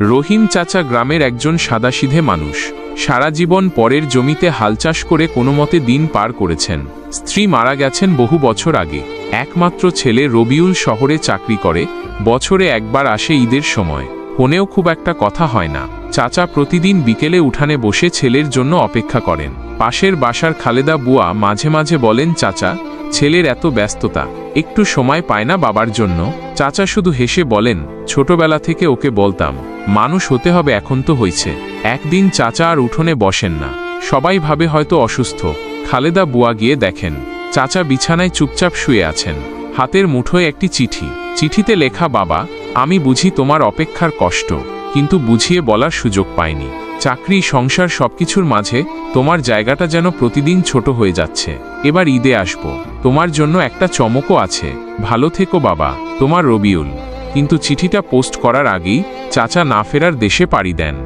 রহিম চাচা গ্রামের একজন সাদাসিধে মানুষ। সারা জীবন পরের জমিতে হাল চাষ করে কোনোমতে দিন পার করেছেন। স্ত্রী মারা গেছেন বহু বছর আগে। একমাত্র ছেলে রবিউল শহরে চাকরি করে, বছরে একবার আসে ঈদের সময়। ফোনেও খুব একটা কথা হয় না। চাচা প্রতিদিন বিকেলে উঠানে বসে ছেলের জন্য অপেক্ষা করেন। পাশের বাসার খালেদা বুয়া মাঝে মাঝে বলেন, চাচা, ছেলের এত ব্যস্ততা, একটু সময় পায় না বাবার জন্য। চাচা শুধু হেসে বলেন, ছোটবেলা থেকে ওকে বলতাম মানুষ হতে হবে, এখন তো হয়েছে। একদিন চাচা আর উঠোনে বসেন না। সবাই ভাবে হয়তো অসুস্থ। খালেদা বুয়া গিয়ে দেখেন চাচা বিছানায় চুপচাপ শুয়ে আছেন, হাতের মুঠোয় একটি চিঠি। চিঠিতে লেখা, বাবা, আমি বুঝি তোমার অপেক্ষার কষ্ট, কিন্তু বুঝিয়ে বলার সুযোগ পাইনি। চাকরি, সংসার, সবকিছুর মাঝে তোমার জায়গাটা যেন প্রতিদিন ছোট হয়ে যাচ্ছে। এবার ঈদে আসবো, তোমার জন্য একটা চমকও আছে। ভালো থেকো বাবা, তোমার রবিউল। কিন্তু চিঠিটা পোস্ট করার আগেই চাচা না ফেরার দেশে পাড়ি দেন।